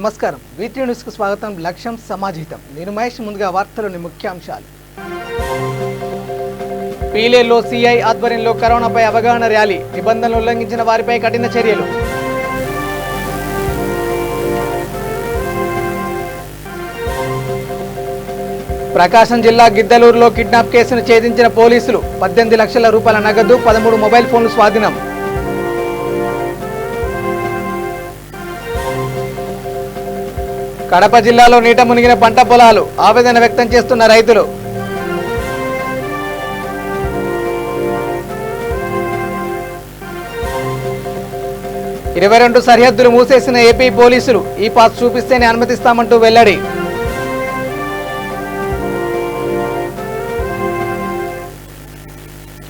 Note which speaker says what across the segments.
Speaker 1: నమస్కారం వీటీ న్యూస్ కు స్వాగతం. లక్ష్యం సమాజహితం. నేను మహేష్. ముందుగా వార్తలోని ముఖ్యాంశాలు. పీలేరులో సిఐ ఆధ్వర్యంలో కరోనాపై అవగాహన ర్యాలీ. నిబంధనలు ఉల్లంఘించిన వారిపై కఠిన చర్యలు. ప్రకాశం జిల్లా గిద్దలూరులో కిడ్నాప్ కేసును ఛేదించిన పోలీసులు. 18 లక్షల రూపాయల నగదు, 13 మొబైల్ ఫోన్లు స్వాధీనం. కడప జిల్లాలో నీట మునిగిన పంట పొలాలు. ఆవేదన వ్యక్తం చేస్తున్న రైతులు. ఇరవై సరిహద్దులు మూసేసిన ఏపీ పోలీసులు. ఈ పాస్ చూపిస్తేనే అనుమతిస్తామంటూ వెల్లడి.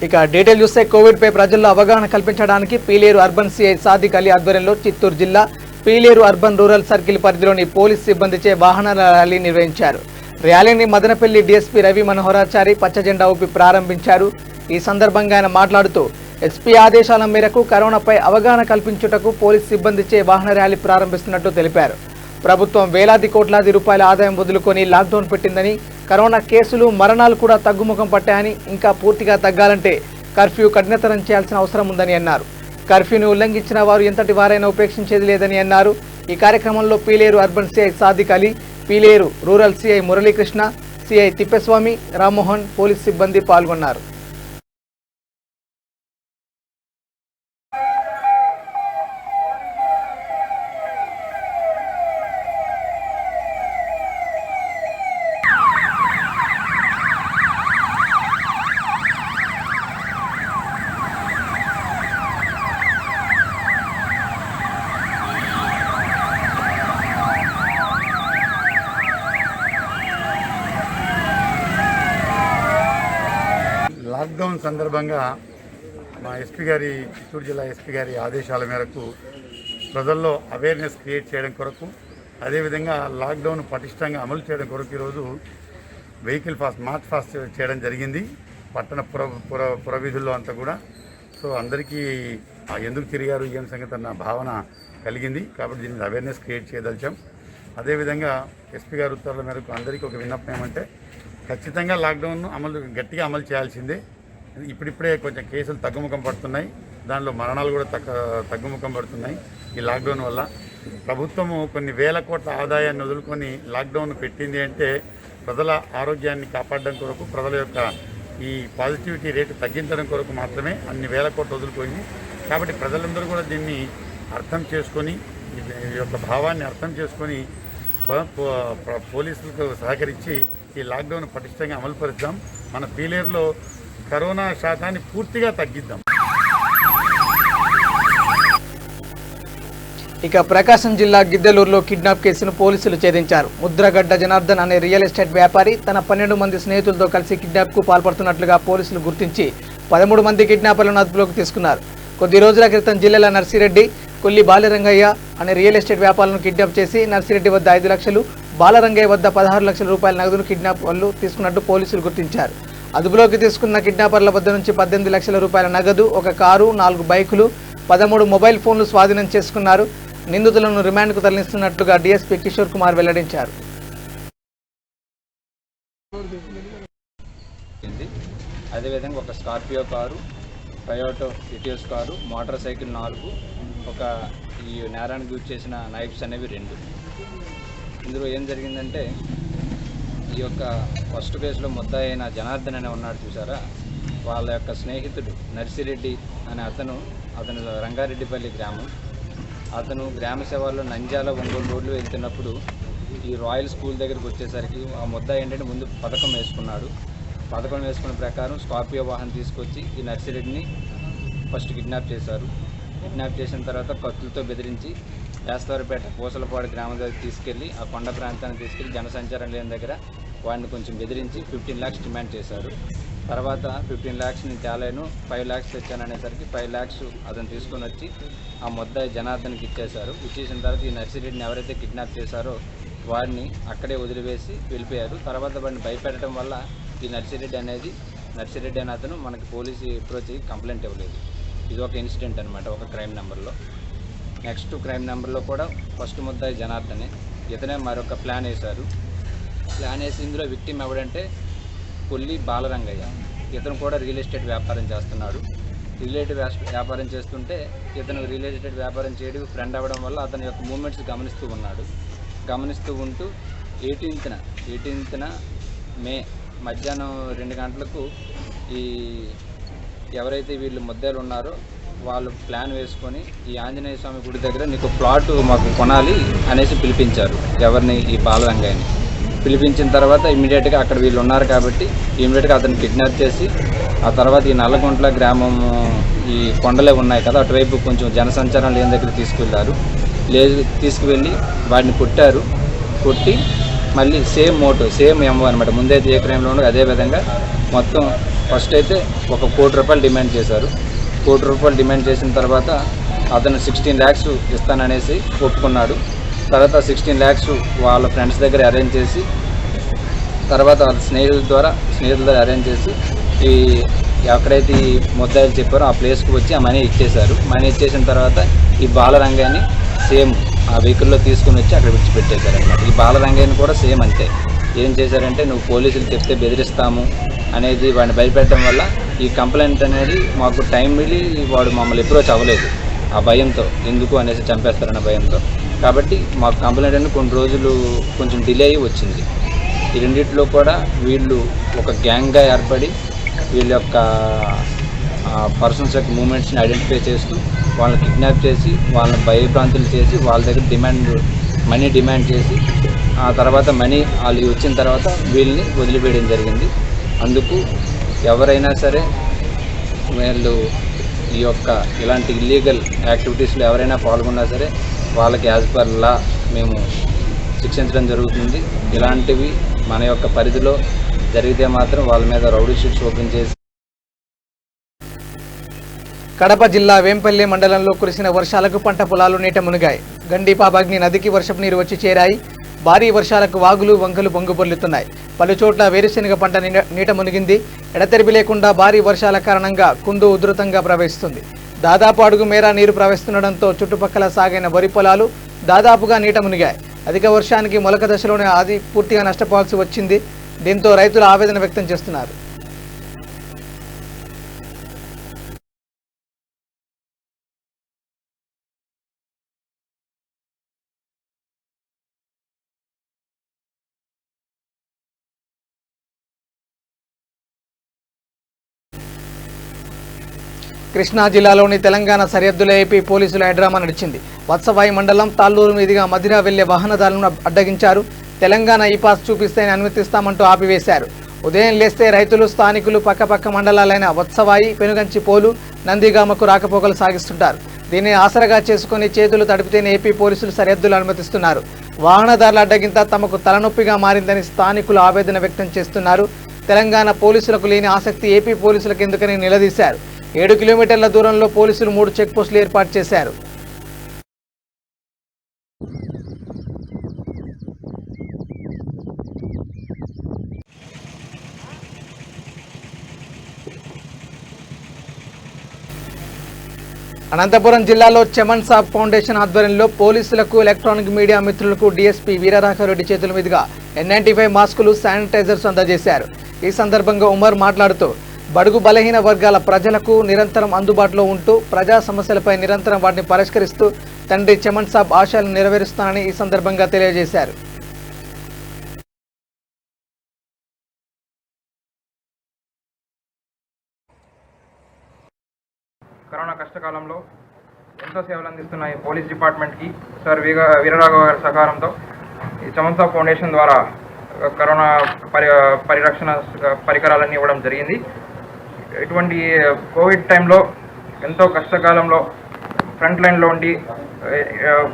Speaker 1: ఇక డీటెయిల్ చూస్తే కోవిడ్ పై ప్రజల్లో అవగాహన కల్పించడానికి పీలేరు అర్బన్ సిఐ సాదిక్ అలీ ఆధ్వర్యంలో చిత్తూరు జిల్లా పీలేరు అర్బన్ రూరల్ సర్కిల్ పరిధిలోని పోలీస్ సిబ్బందిచే వాహనాల ర్యాలీ నిర్వహించారు. ర్యాలీని మదనపల్లి డీఎస్పీ రవి మనోహరాచారి పచ్చజెండా ఊపి ప్రారంభించారు. ఈ సందర్భంగా ఆయన మాట్లాడుతూ ఎస్పీ ఆదేశాల మేరకు కరోనాపై అవగాహన కల్పించుటకు పోలీస్ సిబ్బందిచే వాహన ర్యాలీ ప్రారంభిస్తున్నట్టు తెలిపారు. ప్రభుత్వం వేలాది కోట్లాది రూపాయల ఆదాయం వదులుకొని లాక్డౌన్ పెట్టిందని, కరోనా కేసులు మరణాలు కూడా తగ్గుముఖం పట్టాయని, ఇంకా పూర్తిగా తగ్గాలంటే కర్ఫ్యూ కఠినతరం చేయాల్సిన అవసరం ఉందని అన్నారు. కర్ఫ్యూను ఉల్లంఘించిన వారు ఎంతటి వారైనా ఉపేక్షించేది లేదని అన్నారు. ఈ కార్యక్రమంలో Pileru urban CI Sadiq Ali, Pileru rural CI Muralikrishna, CI Thippaswamy, Rammohan, police సిబ్బంది పాల్గొన్నారు.
Speaker 2: లాక్డౌన్ సందర్భంగా మా ఎస్పీ గారి చిత్తూరు జిల్లా ఎస్పీ గారి ఆదేశాల మేరకు ప్రజల్లో అవేర్నెస్ క్రియేట్ చేయడం కొరకు, అదేవిధంగా లాక్డౌన్ పటిష్టంగా అమలు చేయడం కొరకు ఈరోజు వెహికల్ ఫాస్ట్ మార్చ్ ఫాస్ట్ చేయడం జరిగింది పట్టణ పురవీధుల్లో అంతా కూడా. సో అందరికీ ఎందుకు తిరిగారు ఏం సంగతి అన్న భావన కలిగింది కాబట్టి దీన్ని అవేర్నెస్ క్రియేట్ చేయదలిచాం. అదేవిధంగా ఎస్పీ గారి ఉత్తర్వుల మేరకు అందరికీ ఒక విన్నపం ఏమంటే ఖచ్చితంగా లాక్డౌన్ను గట్టిగా అమలు చేయాల్సిందే. ఇప్పుడిప్పుడే కొంచెం కేసులు తగ్గుముఖం పడుతున్నాయి, దానిలో మరణాలు కూడా తగ్గుముఖం పడుతున్నాయి. ఈ లాక్డౌన్ వల్ల ప్రభుత్వము కొన్ని వేల కోట్ల ఆదాయాన్ని వదులుకొని లాక్డౌన్ పెట్టింది అంటే ప్రజల ఆరోగ్యాన్ని కాపాడడం కొరకు, ప్రజల యొక్క ఈ పాజిటివిటీ రేటు తగ్గించడం కొరకు మాత్రమే అన్ని వేల కోట్లు వదులుకొని. కాబట్టి ప్రజలందరూ కూడా దీన్ని అర్థం చేసుకొని, ఈ యొక్క భావాన్ని అర్థం చేసుకొని పోలీసులకు సహకరించి ఈ లాక్డౌన్ పటిష్టంగా అమలుపరుద్దాం. మన పీలేరులో కరోనా శాతాన్ని పూర్తిగా తగ్గిద్దాం.
Speaker 1: ఇక ప్రకాశం జిల్లా గిద్దలూరులో కిడ్నాప్ కేసును పోలీసులు ఛేదించారు. ముద్రగడ్డ జనార్దన్ అనే రియల్ ఎస్టేట్ వ్యాపారి తన 12 మంది స్నేహితులతో కలిసి కిడ్నాప్కు పాల్పడుతున్నట్లుగా పోలీసులు గుర్తించి 13 మంది కిడ్నాపర్లను అదుపులోకి తీసుకున్నారు. కొద్ది రోజుల క్రితం జిల్లాల నర్సిరెడ్డి, కొల్లి బాలరంగయ్య అనే రియల్ ఎస్టేట్ వ్యాపారులను కిడ్నాప్ చేసి నర్సిరెడ్డి వద్ద 5 లక్షలు, బాలరంగయ్య వద్ద 16 లక్షల రూపాయల నగదును కిడ్నాపర్లు తీసుకున్నట్టు పోలీసులు గుర్తించారు. అదుపులోకి తీసుకున్న కిడ్నాపర్ల వద్ద నుంచి 18 లక్షల రూపాయల నగదు, ఒక కారు, 4 బైకులు, 13 మొబైల్ ఫోన్లు స్వాధీనం చేసుకున్నారు. నిందితులను రిమాండ్కు తరలిస్తున్నట్లుగా డీఎస్పీ కిషోర్ కుమార్ వెల్లడించారు.
Speaker 3: అదేవిధంగా ఒక Scorpio car, Toyota Etios car, motor cycle 4, ఒక ఈ నేరానికి యూజ్ చేసిన నైఫ్స్ అనేవి 2. ఇందులో ఏం జరిగిందంటే ఈ యొక్క ఫస్ట్ కేసులో ముద్దాయి అయిన జనార్దన్ అనే ఉన్నాడు చూసారా, వాళ్ళ యొక్క స్నేహితుడు నర్సిరెడ్డి అనే అతను రంగారెడ్డిపల్లి గ్రామం. అతను గ్రామ సేవల్లో నంద్యాల ఒంగోలు రోడ్లు వెళ్తున్నప్పుడు ఈ రాయల్ స్కూల్ దగ్గరికి వచ్చేసరికి ఆ ముద్దాయి ఏంటంటే ముందు పథకం వేసుకున్నాడు. పథకం వేసుకున్న ప్రకారం స్కార్పియో వాహనం తీసుకొచ్చి ఈ నర్సిరెడ్డిని ఫస్ట్ కిడ్నాప్ చేశారు. కిడ్నాప్ చేసిన తర్వాత కత్తులతో బెదిరించి యాస్తవారిపేట పూసలపాడు గ్రామం దగ్గర తీసుకెళ్లి ఆ కొండ ప్రాంతాన్ని తీసుకెళ్లి జనసంచారం లేని దగ్గర వాడిని కొంచెం బెదిరించి 15 lakhs డిమాండ్ చేశారు. తర్వాత 15 lakhs నేను తేలేను, 5 lakhs తెచ్చాననేసరికి 5 lakhs అతను తీసుకొని వచ్చి ఆ ముద్దాయి జనార్దన్కి ఇచ్చేశారు. ఇచ్చేసిన తర్వాత ఈ నర్సిరెడ్డిని ఎవరైతే కిడ్నాప్ చేశారో వాడిని అక్కడే వదిలివేసి వెళ్ళిపోయారు. తర్వాత వాడిని భయపెట్టడం వల్ల ఈ నర్సిరెడ్డి అనే అతను మనకి పోలీసు అప్రోచ్ అయ్యి కంప్లైంట్ ఇవ్వలేదు. ఇది ఒక ఇన్సిడెంట్ అనమాట, ఒక క్రైమ్ నెంబర్లో. నెక్స్ట్ క్రైమ్ నెంబర్లో కూడా ఫస్ట్ ముద్దాయి జనార్దనే. ఇతనే మరొక ప్లాన్ వేశారు. ప్లాన్ వేసి ఇందులో విక్టిమ్ ఎవడంటే కొల్లి బాలరంగయ్య. ఇతను కూడా రియల్ ఎస్టేట్ వ్యాపారం చేస్తున్నాడు. వ్యాపారం చేస్తుంటే ఇతను రియల్ ఎస్టేట్ వ్యాపారం చేయడం ఫ్రెండ్ అవ్వడం వల్ల అతని యొక్క మూమెంట్స్ గమనిస్తూ ఉంటూ 18న మే మధ్యాహ్నం 2 గంటలకు ఈ ఎవరైతే వీళ్ళు ముద్దాయిలు ఉన్నారో వాళ్ళు ప్లాన్ వేసుకొని ఈ ఆంజనేయ స్వామి గుడి దగ్గర నీకు ప్లాట్ మాకు కొనాలి అనేసి పిలిపించారు. ఎవరిని? ఈ బాలరంగయ్యని పిలిపించిన తర్వాత ఇమ్మీడియట్గా అక్కడ వీళ్ళు ఉన్నారు కాబట్టి ఇమ్మీడియట్గా అతను కిడ్నాప్ చేసి ఆ తర్వాత ఈ నల్లగుంట్ల గ్రామం ఈ కొండలే ఉన్నాయి కదా అటువైపు కొంచెం జనసంచారం లేని దగ్గర తీసుకువెళ్ళి వాడిని కొట్టి మళ్ళీ సేమ్ ఎంఓ అనమాట. ముందైతే ఏ క్రైమ్లో ఉండో అదే విధంగా మొత్తం ఫస్ట్ అయితే ఒక ₹1 కోటి డిమాండ్ చేశారు. ₹1 కోటి డిమాండ్ చేసిన తర్వాత అతను 16 lakhs ఇస్తాననేసి ఒప్పుకున్నాడు. తర్వాత 16 lakhs వాళ్ళ ఫ్రెండ్స్ దగ్గర అరేంజ్ చేసి తర్వాత వాళ్ళ స్నేహితుల ద్వారా అరేంజ్ చేసి ఈ ఎక్కడైతే ఈ ముద్దాయిలు చెప్పారో ఆ ప్లేస్కి వచ్చి ఆ మనీ ఇచ్చేశారు. మనీ ఇచ్చేసిన తర్వాత ఈ బాలరంగాన్ని సేమ్ ఆ వెహికల్లో తీసుకుని వచ్చి అక్కడ విడిచిపెట్టేశారు అన్నమాట. ఈ బాలరంగాన్ని కూడా సేమ్ అంతే. ఏం చేశారంటే నువ్వు పోలీసులు చెప్తే బెదిరిస్తాము అనేది వాడిని భయపెట్టడం వల్ల ఈ కంప్లైంట్ అనేది మాకు టైం మిలి వాడు మమ్మల్ని అప్రోచ్ అవ్వలేదు. ఆ భయంతో ఎందుకు అనేసి చంపేస్తారన్న భయంతో. కాబట్టి మాకు కంప్లైంట్ అనేది కొన్ని రోజులు కొంచెం డిలే అయ్యి వచ్చింది. ఈ రెండిట్లో కూడా వీళ్ళు ఒక గ్యాంగ్గా ఏర్పడి వీళ్ళ యొక్క పర్సన్స్ యొక్క మూమెంట్స్ని ఐడెంటిఫై చేస్తూ వాళ్ళని కిడ్నాప్ చేసి వాళ్ళని భయభ్రాంతులు చేసి వాళ్ళ దగ్గర మనీ డిమాండ్ చేసి ఆ తర్వాత మనీ వాళ్ళు వచ్చిన తర్వాత వీళ్ళని వదిలివేయడం జరిగింది. అందుకు ఎవరైనా సరే వీళ్ళు ఈ యొక్క ఇలాంటి ఇల్లీగల్ యాక్టివిటీస్లో ఎవరైనా పాల్గొన్నా సరే వాళ్ళకి యాజ్ పర్ లా మేము శిక్షించడం జరుగుతుంది. ఇలాంటివి మన యొక్క పరిధిలో జరిగితే మాత్రం వాళ్ళ మీద రౌడీ షీట్స్ ఓపెన్ చేసి.
Speaker 1: కడప జిల్లా వేంపల్లి మండలంలో కురిసిన వర్షాలకు పంట పొలాలు నీట మునిగాయి. గండిపాబాగ్ని నదికి వర్షపు నీరు వచ్చి చేరాయి. భారీ వర్షాలకు వాగులు వంకలు పొంగుపొర్లుతున్నాయి. పలు చోట్ల వేరుశెనగ పంట నీట మునిగింది. ఎడతెరిపి లేకుండా భారీ వర్షాల కారణంగా కుందు ఉధృతంగా ప్రవహిస్తుంది. దాదాపు అడుగు మేర నీరు ప్రవహిస్తుండటంతో చుట్టుపక్కల సాగిన వరి పొలాలు దాదాపుగా నీట మునిగాయి. అధిక వర్షానికి మొలక దశలోనే ఆది పూర్తిగా నష్టపోవాల్సి వచ్చింది. దీంతో రైతులు ఆవేదన వ్యక్తం చేస్తున్నారు. కృష్ణా జిల్లాలోని తెలంగాణ సరిహద్దుల ఏపీ పోలీసుల హైడ్రామా నడిచింది. వత్సవాయి మండలం తాళ్ళూరు మీదుగా మధిర వెళ్లే వాహనదారులను అడ్డగించారు. తెలంగాణ ఈ పాస్ చూపిస్తేనే అనుమతిస్తామంటూ ఆపివేశారు. ఉదయం లేస్తే రైతులు స్థానికులు పక్కపక్క మండలాలైన వత్సవాయి, పెనుగంచి పోలు, నందిగామకు రాకపోకలు సాగిస్తుంటారు. దీన్ని ఆసరగా చేసుకుని చేతులు తడిపితేనే ఏపీ పోలీసులు సరిహద్దులు అనుమతిస్తున్నారు. వాహనదారుల అడ్డగింత తమకు తలనొప్పిగా మారిందని స్థానికులు ఆవేదన వ్యక్తం చేస్తున్నారు. తెలంగాణ పోలీసులకు లేని ఆసక్తి ఏపీ పోలీసులకు ఎందుకని నిలదీశారు. 7 కిలోమీటర్ల దూరంలో పోలీసులు 3 చెక్ పోస్టులు ఏర్పాటు చేశారు. అనంతపురం జిల్లాలో చమన్ సాబ్ ఫౌండేషన్ ఆధ్వర్యంలో పోలీసులకు, ఎలక్ట్రానిక్ మీడియా మిత్రులకు డీఎస్పీ వీరరాఘవరెడ్డి చేతుల మీదుగా N95 మాస్కులు, శానిటైజర్స్ అందజేశారు. ఈ సందర్భంగా ఉమర్ మాట్లాడుతూ బడుగు బలహీన వర్గాల ప్రజలకు నిరంతరం అందుబాటులో ఉంటూ ప్రజా సమస్యలపై నిరంతరం వాటిని పరిష్కరిస్తూ తండ్రి చమన్ సాబ్ ఆశయాలను నెరవేరుస్తానని ఈ సందర్భంగా తెలియజేశారు.
Speaker 4: కరోనా కష్టకాలంలో ఎంతో సేవలు అందిస్తున్న ఈ పోలీస్ డిపార్ట్మెంట్కి సార్ వీరరాఘవ గారి సహకారంతో ఈ చమన్ సాబ్ ఫౌండేషన్ ద్వారా కరోనా పరిరక్షణ పరికరాలన్నీ ఇవ్వడం జరిగింది. ఇటువంటి కోవిడ్ టైంలో ఎంతో కష్టకాలంలో ఫ్రంట్ లైన్లో ఉండి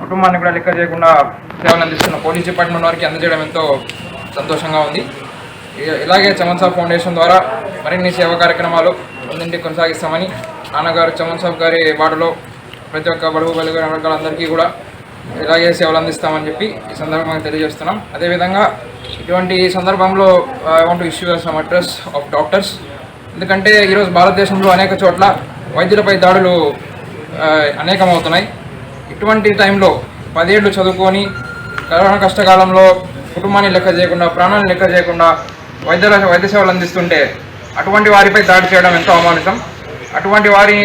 Speaker 4: కుటుంబాన్ని కూడా లెక్క చేయకుండా సేవలు అందిస్తున్న పోలీస్ డిపార్ట్మెంట్ వారికి అందజేయడం ఎంతో సంతోషంగా ఉంది. ఇలాగే చమన్ సాబ్ ఫౌండేషన్ ద్వారా మరిన్ని సేవా కార్యక్రమాలు ముందుండి కొనసాగిస్తామని, నాన్నగారు చమన్ సాబ్ గారి వార్డులో ప్రతి ఒక్క బడుగు బలిగిన వర్గాలందరికీ కూడా ఇలాగే సేవలు అందిస్తామని చెప్పి ఈ సందర్భంగా తెలియజేస్తున్నాం. అదేవిధంగా ఇటువంటి సందర్భంలో I want to issue some address of doctors. ఎందుకంటే ఈరోజు భారతదేశంలో అనేక చోట్ల వైద్యులపై దాడులు అనేకమవుతున్నాయి. ఇటువంటి టైంలో 10 ఏళ్ళు చదువుకొని కరోనా కష్టకాలంలో కుటుంబాన్ని లెక్క చేయకుండా ప్రాణాలను లెక్క చేయకుండా వైద్య సేవలు అందిస్తుంటే అటువంటి వారిపై దాడి చేయడం ఎంతో అమానుషం. అటువంటి వారిని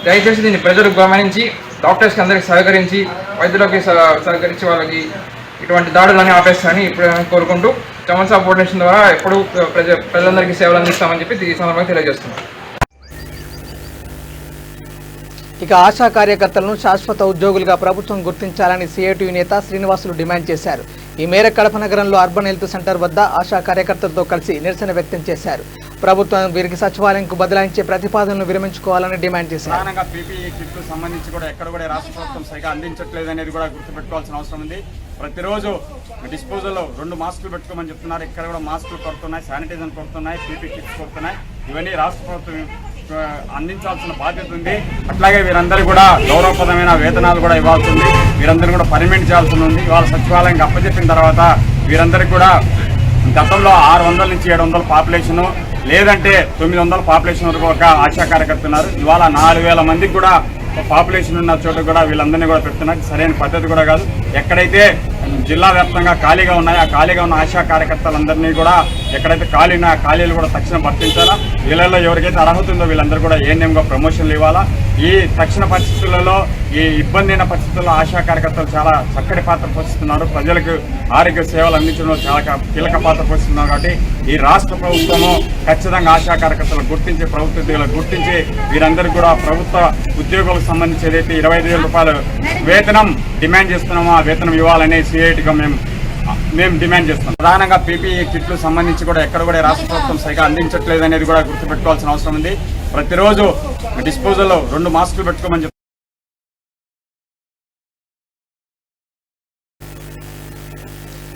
Speaker 4: దయచేసి దీన్ని ప్రజలు గమనించి డాక్టర్స్కి అందరికీ సహకరించి వైద్యులకి సహకరించి వాళ్ళకి ఇటువంటి దాడులని ఆపేస్తారని ఇప్పుడు కోరుకుంటూ చమన్సా ఫౌండేషన్ ద్వారా ఎప్పుడూ ప్రజలందరికీ సేవలు అందిస్తామని చెప్పి ఈ సందర్భంగా తెలియజేస్తున్నాం.
Speaker 1: ఇక ఆశా కార్యకర్తలను శాశ్వత ఉద్యోగులుగా ప్రభుత్వం గుర్తించాలని సిఐటియు నేత శ్రీనివాసులు డిమాండ్ చేశారు. ఈ మేరకు కడప నగరంలో అర్బన్ హెల్త్ సెంటర్ వద్ద ఆశా కార్యకర్తలతో కలిసి నిరసన వ్యక్తం చేశారు. ప్రభుత్వం వీరికి సచివాలయంకు బదలాయించే ప్రతిపాదనను విరమించుకోవాలని డిమాండ్ చేశారు.
Speaker 5: ప్రధానంగా పీపీఈ కిట్లు సంబంధించి కూడా ఎక్కడ కూడా రాష్ట్ర ప్రభుత్వం సరిగా అందించట్లేదు అనేది కూడా గుర్తుపెట్టుకోవాల్సిన అవసరం ఉంది. ప్రతిరోజు డిస్పోజల్లో 2 మాస్కులు పెట్టుకోమని చెప్తున్నారు. ఇక్కడ కూడా మాస్కులు కొడుతున్నాయి, శానిటైజర్ కొడుతున్నాయి, పీపీ కిట్స్ కొడుతున్నాయి. ఇవన్నీ రాష్ట్ర ప్రభుత్వం అందించాల్సిన బాధ్యత ఉంది. అట్లాగే వీరందరూ కూడా గౌరవప్రదమైన వేతనాలు కూడా ఇవ్వాల్సి ఉంది. వీరందరూ కూడా పర్మిట్ చేయాల్సి ఉంది. ఇవాళ సచివాలయంకి అప్పచెప్పిన తర్వాత వీరందరికీ కూడా గతంలో 600 నుంచి 700 పాపులేషను, లేదంటే 900 పాపులేషన్ వరకు ఒక ఆశా కార్యకర్త ఉన్నారు. ఇవాళ 4000 మందికి కూడా పాపులేషన్ ఉన్న చోట కూడా వీళ్ళందరినీ కూడా పెడుతున్నారు. సరైన పద్ధతి కూడా కాదు. ఎక్కడైతే జిల్లా వ్యాప్తంగా ఖాళీగా ఉన్నాయో ఆ ఖాళీగా ఉన్న ఆశా కార్యకర్తలందరినీ కూడా ఎక్కడైతే ఖాళీ ఉన్నాయో ఆ ఖాళీలు కూడా తక్షణం భర్తించాలా. వీళ్ళల్లో ఎవరికైతే అర్హత ఉందో వీళ్ళందరూ కూడా ఏఎన్ఎంగా ప్రమోషన్లు ఇవ్వాలా. ఈ తక్షణ పరిస్థితులలో, ఈ ఇబ్బంది అయిన పరిస్థితుల్లో ఆశా కార్యకర్తలు చాలా చక్కటి పాత్ర పోషిస్తున్నారు. ప్రజలకు ఆరోగ్య సేవలు అందించడంలో చాలా కీలక పాత్ర పోషిస్తున్నారు. కాబట్టి ఈ రాష్ట్ర ప్రభుత్వము ఖచ్చితంగా ఆశా కార్యకర్తలను గుర్తించి, ప్రభుత్వ ఉద్యోగులను గుర్తించి వీరందరికీ కూడా ప్రభుత్వ ఉద్యోగులకు సంబంధించి ఏదైతే 25,000 రూపాయలు వేతనం డిమాండ్ చేస్తున్నామో ఆ వేతనం ఇవ్వాలని సిఐటిగా మేము డిమాండ్ చేస్తున్నాం. ప్రధానంగా పీపీఈ కిట్లు సంబంధించి కూడా ఎక్కడ కూడా రాష్ట్ర ప్రభుత్వం సరిగా అందించట్లేదు అనేది కూడా గుర్తుపెట్టుకోవాల్సిన అవసరం ఉంది. ప్రతిరోజు డిస్పోజల్లో 2 మాస్కులు పెట్టుకోమని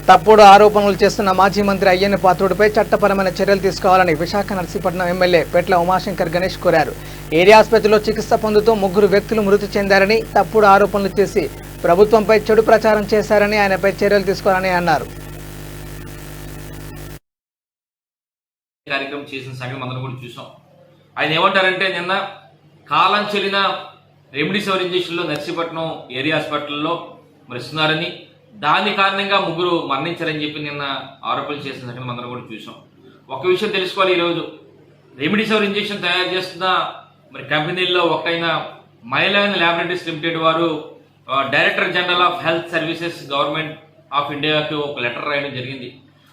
Speaker 1: తప్పుడు ఆరోపణలు చేస్తున్న మాజీ మంత్రి అయ్యన్న పాత్రుడిపై చట్టపరమైన చర్యలు తీసుకోవాలని విశాఖ నర్సీపట్నం ఎమ్మెల్యే పెట్ల ఉమాశంకర్ గణేష్ కోరారు. ఏరియా ఆసుపత్రిలో చికిత్స పొందుతూ 3 వ్యక్తులు మృతి చెందారని, తప్పుడు ఆరోపణలు చేసి ప్రభుత్వంపై చెడు ప్రచారం చేశారని, ఆయనపై చర్యలు తీసుకోవాలని అన్నారు.
Speaker 6: కార్యక్రమం చేసిన సంగతి మనం కూడా చూసాం. ఆయన ఏమంటారంటే నిన్న కాలం చెల్లిన రెమ్డెసివిర్ ఇంజక్షన్లో నర్సీపట్నం ఏరియా హాస్పిటల్లో మరి ఇస్తున్నారని, దాని కారణంగా 3 మరణించారని చెప్పి నిన్న ఆరోపణలు చేసిన సంగతి మనం కూడా చూసాం. ఒక విషయం తెలుసుకోవాలి, ఈరోజు రెమ్డెసివిర్ ఇంజక్షన్ తయారు చేస్తున్న మరి కంపెనీల్లో ఒకటైన మైలాన్ ల్యాబొరేటరీస్ లిమిటెడ్ వారు director general of health services government of ఇండియాకి ఒక లెటర్ రాయడం జరిగింది.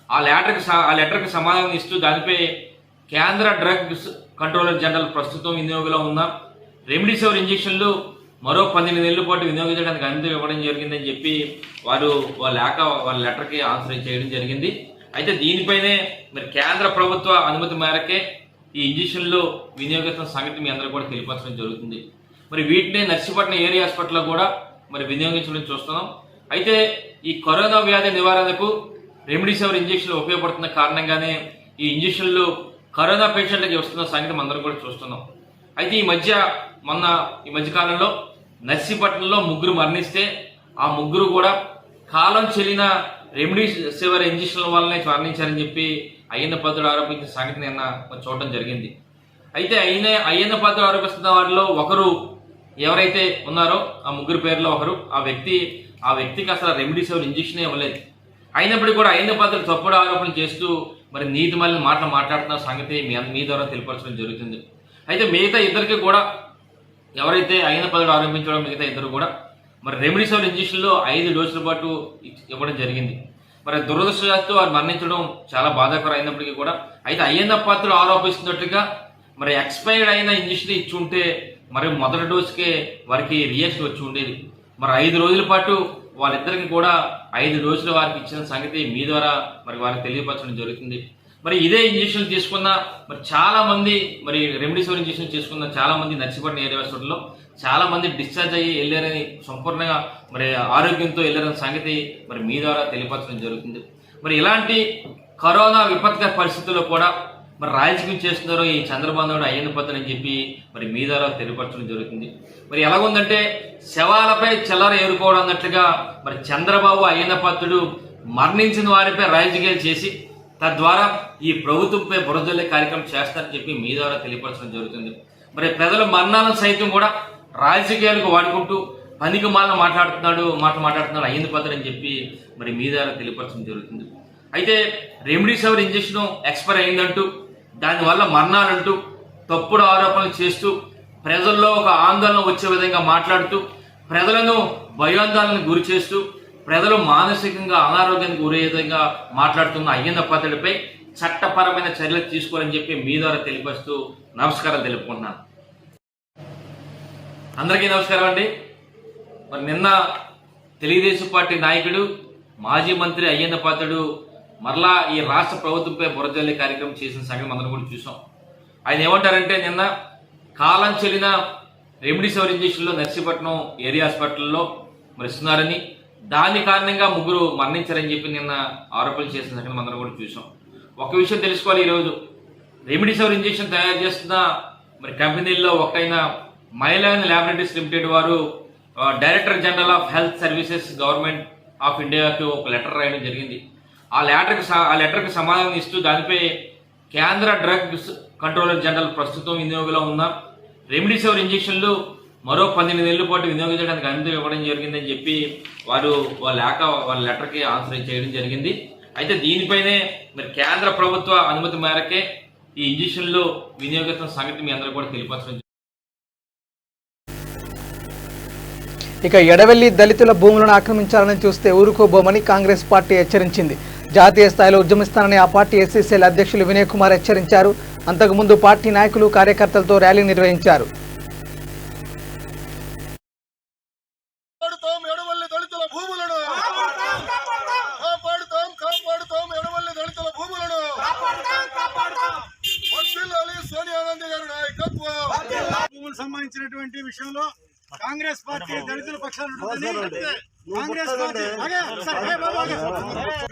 Speaker 6: ఆ లెటర్కి సమాధానం ఇస్తూ దానిపై కేంద్ర డ్రగ్స్ కంట్రోలర్ జనరల్ ప్రస్తుతం వినియోగంలో ఉన్న రెమ్డెసివిర్ ఇంజక్షన్లు మరో 18 నెలల పాటు వినియోగించడానికి అనుమతి ఇవ్వడం జరిగిందని చెప్పి వాళ్ళ లెటర్కి ఆన్సర్ చేయడం జరిగింది. అయితే దీనిపైనే మరి కేంద్ర ప్రభుత్వ అనుమతి మేరకే ఈ ఇంజక్షన్లు వినియోగిస్తున్న సంగతి మీ అందరూ కూడా తెలియపరచడం జరుగుతుంది. మరి వీటిని నర్సీపట్నం ఏరియా హాస్పిటల్లో కూడా మరి వినియోగించడం చూస్తున్నాం. అయితే ఈ కరోనా వ్యాధి నివారణకు రెమ్డెసివిర్ ఇంజక్షన్లు ఉపయోగపడుతున్న కారణంగానే ఈ ఇంజక్షన్లు కరోనా పేషెంట్లకి వస్తున్న సంగతి అందరం కూడా చూస్తున్నాం. అయితే ఈ మధ్య కాలంలో నర్సీపట్నంలో 3 మరణిస్తే ఆ 3 కూడా కాలం చెల్లిన రెమ్డెసివిర్ ఇంజక్షన్ల వల్లనే మరణించారని చెప్పి అయ్యన్న పాత్రుడు ఆరోపించిన సంగతి నిన్న చూడటం జరిగింది. అయితే అయ్యన్న పాత్రుడు ఆరోపిస్తున్న వారిలో ఒకరు ఎవరైతే ఉన్నారో ఆ 3 పేర్లో ఒకరు, ఆ వ్యక్తికి అసలు రెమ్డెసివిర్ ఇంజక్షన్ ఇవ్వలేదు. అయినప్పటికీ కూడా అయ్యన్న పాత్రుడు తప్పుడు ఆరోపణలు చేస్తూ మరి నీతి మళ్ళీ మాట్లాడుతున్న సంగతి మీ ద్వారా తెలియపరచడం జరుగుతుంది. అయితే మిగతా ఇద్దరికి కూడా ఎవరైతే అయ్యన్న పాత్రుడు ఆరోపించారో మిగతా ఇద్దరు కూడా మరి రెమ్డెసివిర్ ఇంజక్షన్లో 5 డోసుల పాటు ఇవ్వడం జరిగింది. మరి దురదృష్టవశాత్తు వారు మరణించడం చాలా బాధాకరం అయినప్పటికీ కూడా అయితే అయ్యన్న పాత్రుడు ఆరోపిస్తున్నట్టుగా మరి ఎక్స్పైర్డ్ అయిన ఇంజక్షన్ ఇచ్చి ఉంటే మరి మొదటి డోసుకే వారికి రియాక్షన్ వచ్చి ఉండేది. మరి 5 రోజుల పాటు వాళ్ళిద్దరికి కూడా 5 డోసులు వారికి ఇచ్చిన సంగతి మీ ద్వారా మరి వారికి తెలియపరచడం జరుగుతుంది. మరి ఇదే ఇంజక్షన్ తీసుకున్న మరి చాలా మంది మరి రెమ్డెసివిర్ ఇంజక్షన్ చేసుకున్న చాలా మంది నర్సీపట్నం ఏరియా హాస్పిటల్లో చాలా మంది డిశ్చార్జ్ అయ్యి వెళ్ళారని, సంపూర్ణంగా మరి ఆరోగ్యంతో వెళ్ళారని సంగతి మరి మీ ద్వారా తెలియపరచడం జరుగుతుంది. మరి ఇలాంటి కరోనా విపత్కర పరిస్థితుల్లో కూడా మరి రాజకీయం చేస్తున్నారో ఈ చంద్రబాబు నాయుడు అయ్యన్న పాత్రుడు అని చెప్పి మరి మీ ద్వారా తెలియపరచడం జరుగుతుంది. మరి ఎలాగుందంటే శవాలపై చెల్లర ఏరుకోవడం అన్నట్లుగా మరి చంద్రబాబు అయ్యన్న పాత్రుడు మరణించిన వారిపై రాజకీయాలు చేసి తద్వారా ఈ ప్రభుత్వంపై బురదల్లే కార్యక్రమం చేస్తారని చెప్పి మీ ద్వారా తెలియపరచడం జరుగుతుంది. మరి ప్రజల మరణాలను సైతం కూడా రాజకీయాలకు వాడుకుంటూ పనికి మాల మాట్లాడుతున్నాడు అయ్యింది పద్ధతి అని చెప్పి మరి మీ ద్వారా తెలియపరచడం జరుగుతుంది. అయితే రెమ్డెసివిర్ ఇంజెక్షన్ ఎక్స్పైర్ అయిందంటూ దానివల్ల మరణాలంటూ తప్పుడు ఆరోపణలు చేస్తూ ప్రజల్లో ఒక ఆందోళన వచ్చే విధంగా మాట్లాడుతూ ప్రజలను భయాందోళనకు గురి చేస్తూ ప్రజలు మానసికంగా అనారోగ్యానికి గురయ్యే విధంగా మాట్లాడుతున్న అయ్యన్న పద్ధతిపై చట్టపరమైన చర్యలు తీసుకోవాలని చెప్పి మీ ద్వారా తెలియపరుస్తూ నమస్కారాలు తెలుపుకుంటున్నాను. అందరికీ నమస్కారం అండి. మరి నిన్న తెలుగుదేశం పార్టీ నాయకుడు మాజీ మంత్రి అయ్యన్న పాత్రుడు మరలా ఈ రాష్ట్ర ప్రభుత్వంపై బురదజల్లే కార్యక్రమం చేసిన సంగతి అందరం కూడా చూసాం. ఆయన ఏమంటారంటే నిన్న కాలం చెల్లిన రెమ్డెసివిర్ ఇంజెక్షన్లో నర్సీపట్నం ఏరియా హాస్పిటల్లో మరి ఇస్తున్నారని దాని కారణంగా ముగ్గురు మరణించారని చెప్పి నిన్న ఆరోపణలు చేసిన సంగతి అందరం కూడా చూసాం. ఒక విషయం తెలుసుకోవాలి, ఈరోజు రెమ్డెసివిర్ ఇంజెక్షన్ తయారు చేస్తున్న మరి కంపెనీల్లో ఒకటైన మైలాన్ ల్యాబొరేటరీస్ లిమిటెడ్ వారు director general of health services government of ఇండియాకి ఒక లెటర్ రాయడం జరిగింది. ఆ లెటర్కి సమాధానం ఇస్తూ దానిపై కేంద్ర డ్రగ్స్ కంట్రోలర్ జనరల్ ప్రస్తుతం వినియోగంలో ఉన్న రెమ్డెసివిర్ ఇంజెక్షన్లు మరో 12 నెలల పాటు వినియోగించడానికి అనుమతి ఇవ్వడం జరిగిందని చెప్పి వాళ్ళ లెటర్కి ఆన్సర్ చేయడం జరిగింది. అయితే దీనిపైనే మరి కేంద్ర ప్రభుత్వ అనుమతి మేరకే ఈ ఇంజెక్షన్లు వినియోగిస్తున్న సంగతి మీ అందరూ కూడా తెలియపరచడం.
Speaker 1: ఇక ఎడవెల్లి దళితుల భూములను ఆక్రమించాలని చూస్తే ఊరుకోబోమని కాంగ్రెస్ పార్టీ హెచ్చరించింది. జాతీయ స్థాయిలో ఉద్యమిస్తానని ఆ పార్టీ ఎస్సీసీఎల్ అధ్యక్షులు వినయ్ కుమార్ హెచ్చరించారు. అంతకుముందు పార్టీ నాయకులు కార్యకర్తలతో ర్యాలీ నిర్వహించారు.
Speaker 7: సంబంధించినటువంటి విషయంలో కాంగ్రెస్ పార్టీ దళితుల పక్షాన కాంగ్రెస్ పార్టీ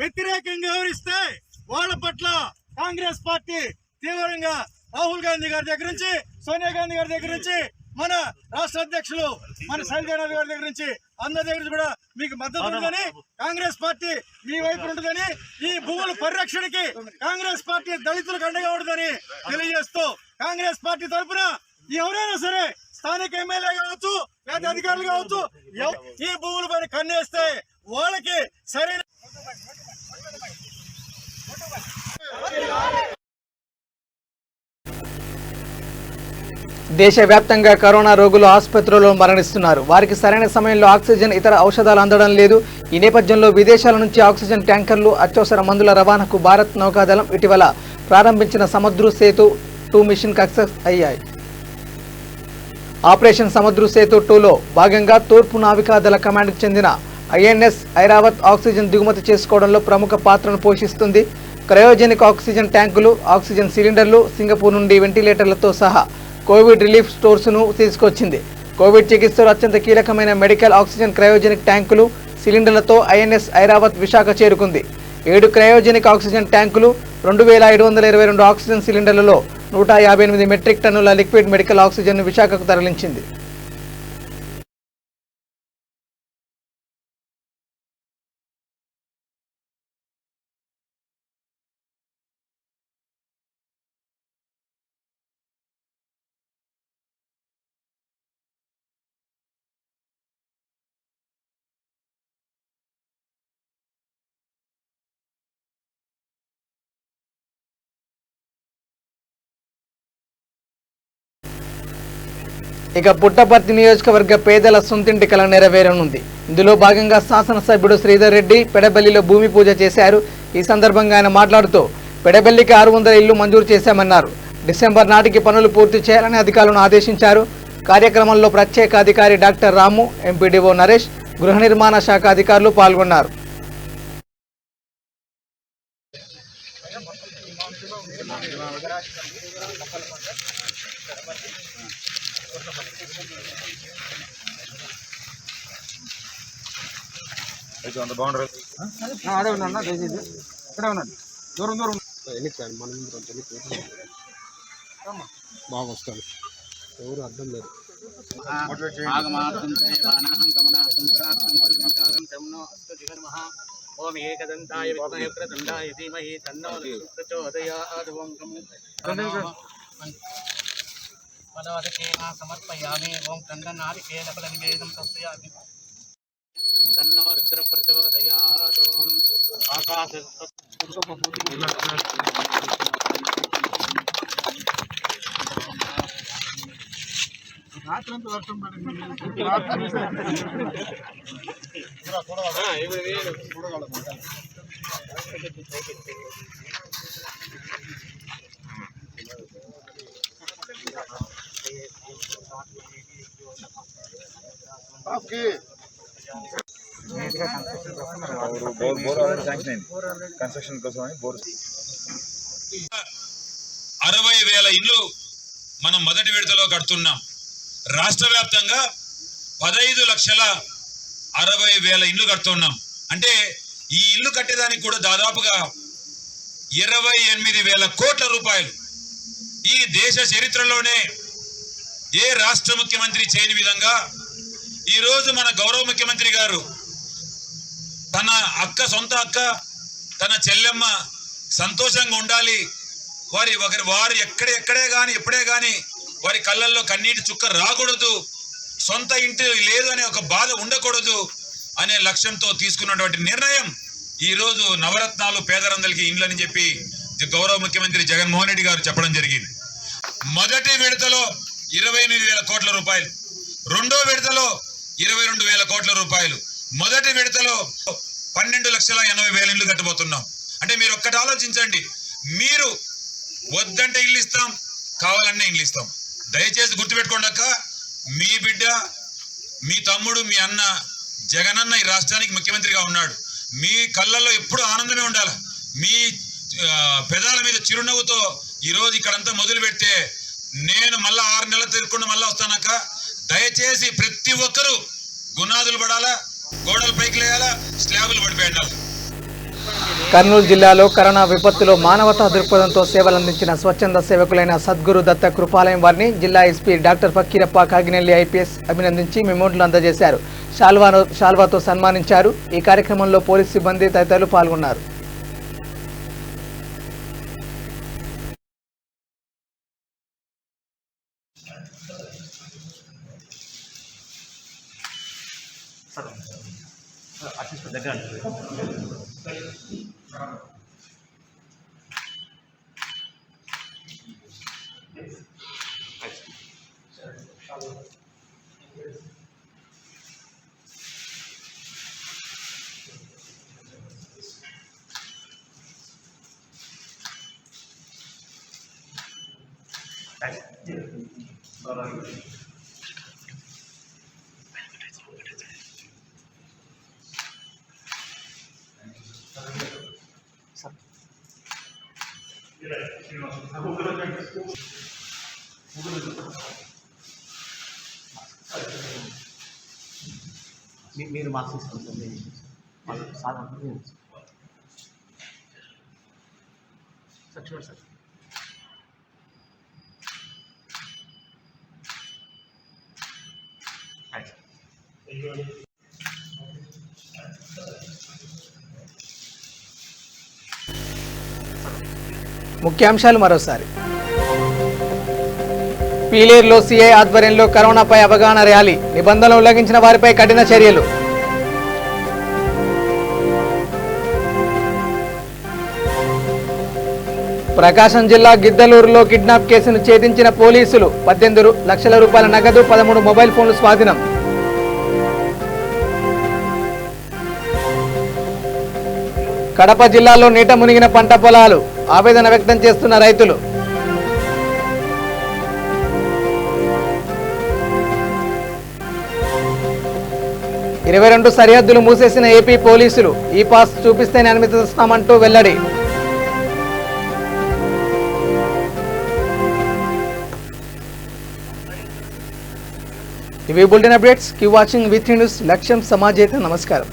Speaker 7: వ్యతిరేకంగా వివరిస్తే వాళ్ళ పట్ల కాంగ్రెస్ పార్టీ తీవ్రంగా రాహుల్ గాంధీ గారి దగ్గర నుంచి, సోనియా గాంధీ గారి దగ్గర నుంచి, మన రాష్ట్ర అధ్యక్షులు మన శైలజానాథ్ గారి దగ్గర నుంచి అందరి దగ్గర కూడా మీకు మద్దతు ఉంటుందని, కాంగ్రెస్ పార్టీ మీ వైపు ఉంటుందని, ఈ భూముల పరిరక్షణకి కాంగ్రెస్ పార్టీ దళితులకు అండగా ఉంటుందని తెలియజేస్తూ కాంగ్రెస్ పార్టీ తరఫున ఎవరైనా సరే స్థానిక ఎమ్మెల్యే కావచ్చు లేదా అధికారులు కావచ్చు ఈ భూముల పైన కన్నేస్తే వాళ్ళకి సరైన
Speaker 1: దేశవ్యాప్తంగా కరోనా రోగులు ఆసుపత్రుల్లో మరణిస్తున్నారు. వారికి సరైన సమయంలో ఆక్సిజన్, ఇతర ఔషధాలు అందడం లేదు. ఈ నేపథ్యంలో విదేశాల నుంచి ఆక్సిజన్ ట్యాంకర్లు, అత్యవసర మందుల రవాణాకు భారత్ నౌకాదళం ఇటీవల ప్రారంభించిన సముద్ర సేతు 2 మిషన్ సక్సెస్ అయ్యాయి. ఆపరేషన్ సముద్ర సేతు 2లో భాగంగా తూర్పు నావికాదళ కమాండ్కు చెందిన ఐఎన్ఎస్ ఐరావత్ ఆక్సిజన్ దిగుమతి చేసుకోవడంలో ప్రముఖ పాత్రను పోషిస్తుంది. క్రయోజెనిక్ ఆక్సిజన్ ట్యాంకులు, ఆక్సిజన్ సిలిండర్లు, సింగపూర్ నుండి వెంటిలేటర్లతో సహా కోవిడ్ రిలీఫ్ స్టోర్స్ను తీసుకొచ్చింది. కోవిడ్ చికిత్సలో అత్యంత కీలకమైన మెడికల్ ఆక్సిజన్ క్రయోజెనిక్ ట్యాంకులు, సిలిండర్లతో ఐఎన్ఎస్ ఐరావత్ విశాఖ చేరుకుంది. 7 క్రయోజెనిక్ ఆక్సిజన్ ట్యాంకులు, 2522 ఆక్సిజన్ సిలిండర్లలో 158 మెట్రిక్ టన్నుల లిక్విడ్ మెడికల్ ఆక్సిజన్ను విశాఖకు తరలించింది. ఇక పుట్టపర్తి నియోజకవర్గ పేదల సొంతింటి కల నెరవేరనుంది. ఇందులో భాగంగా శాసనసభ్యుడు శ్రీధర్ రెడ్డి పెడబెల్లిలో భూమి పూజ చేశారు. ఈ సందర్భంగా ఆయన మాట్లాడుతూ పెడబెల్లికి 600 ఇళ్లు మంజూరు చేశామన్నారు. డిసెంబర్ నాటికి పనులు పూర్తి చేయాలని అధికారులను ఆదేశించారు. కార్యక్రమంలో ప్రత్యేక అధికారి డాక్టర్ రాము, ఎంపీడీఓ నరేష్, గృహ నిర్మాణ శాఖ అధికారులు పాల్గొన్నారు.
Speaker 5: అదే ఉన్నా దయచేసి ఇక్కడే ఉన్నాడు, దూరం దూరం
Speaker 8: బాగా వస్తాడు, ఎవరు అర్థం లేదు.
Speaker 7: ఓం ఏకదంతాయ విద్మహే వక్రతుండాయ ధీమహి తన్నో ప్రచోదయాత్.
Speaker 9: पदवदकेन समर्पयामि। ओं चन्दनारिकेलफलनिवेदनं समर्पयामि। तन्नो रुद्रप्रचोदयात्। आकाश
Speaker 10: కన్స్ట్రక్షన్ కోసం 60,000 ఇళ్ళు మనం మొదటి విడతలో కడుతున్నాం. రాష్ట్ర వ్యాప్తంగా 15,60,000 ఇళ్ళు కడుతున్నాం. అంటే ఈ ఇల్లు కట్టేదానికి కూడా దాదాపుగా 28,000 కోట్ల రూపాయలు. ఈ దేశ చరిత్రలోనే ఏ రాష్ట్ర ముఖ్యమంత్రి చేయని విధంగా ఈరోజు మన గౌరవ ముఖ్యమంత్రి గారు తన సొంత అక్క తన చెల్లెమ్మ సంతోషంగా ఉండాలి, వారు ఎక్కడే కానీ ఎప్పుడే కానీ వారి కళ్ళల్లో కన్నీటి చుక్క రాకూడదు, సొంత ఇంటి లేదు అనే ఒక బాధ ఉండకూడదు అనే లక్ష్యంతో తీసుకున్నటువంటి నిర్ణయం ఈరోజు నవరత్నాలు పేదరందరికీ ఇండ్లని చెప్పి గౌరవ ముఖ్యమంత్రి జగన్మోహన్ రెడ్డి గారు చెప్పడం జరిగింది. మొదటి విడతలో 28,000 కోట్ల రూపాయలు, రెండో విడతలో 22,000 కోట్ల రూపాయలు, మొదటి విడతలో 12,80,000 ఇళ్ళు కట్టబోతున్నాం. అంటే మీరు ఒక్కటి ఆలోచించండి, మీరు వద్దంటే ఇల్లు ఇస్తాం, కావాలన్నా ఇల్లు ఇస్తాం. దయచేసి గుర్తుపెట్టుకోండి, మీ బిడ్డ, మీ తమ్ముడు, మీ అన్న జగనన్న ఈ రాష్ట్రానికి ముఖ్యమంత్రిగా ఉన్నాడు. మీ కళ్ళల్లో ఎప్పుడు ఆనందమే ఉండాలి. మీ పెదాల మీద చిరునవ్వుతో ఈరోజు ఇక్కడంతా మొదలు పెడితే నేను మళ్ళా 6 నెలలు తిరుగుకుండా మళ్ళీ వస్తానక్క. దయచేసి ప్రతి ఒక్కరూ గునాదులు పడాలా, గోడలు పైకి లేయాలా, స్లాబులు పడిపోయాలి.
Speaker 1: కర్నూలు జిల్లాలో కరోనా విపత్తులో మానవతా దృక్పథంతో సేవలందించిన స్వచ్ఛంద సేవకులైన సద్గురు దత్త కృపాలయం వారిని జిల్లా SP doctor Fakirappa Kaginelli IPS అభినందించి మెమోంట్లు అందజేశారు. శాల్వాతో సన్మానించారు. ఈ కార్యక్రమంలో పోలీసు సిబ్బంది తదితరులు పాల్గొన్నారు.
Speaker 9: మీరు మార్క్స్ తీసుకుంటుంది సార్ చూడండి సార్.
Speaker 1: ముఖ్యాంశాలు మరోసారి. పీలేరులో సీఐ ఆధ్వర్యంలో కరోనాపై అవగాహన ర్యాలీ, నిబంధనలు ఉల్లంఘించిన వారిపై కఠిన చర్యలు. ప్రకాశం జిల్లా గిద్దలూరులో కిడ్నాప్ కేసును ఛేదించిన పోలీసులు. 18 లక్షల రూపాయల నగదు, 13 మొబైల్ ఫోన్లు స్వాధీనం. కడప జిల్లాలో నీట మునిగిన పంట పొలాలు, ఆవేదన వ్యక్తం చేస్తున్న రైతులు. ఇరవై 22 సరిహద్దులు మూసేసిన ఏపీ పోలీసులు. ఈ పాస్ చూపిస్తేనే అనుమతిస్తామంటూ వెల్లడి. ఇవి bulletin updates. Keep watching with news. లక్ష్యం సమాజేత. నమస్కారం.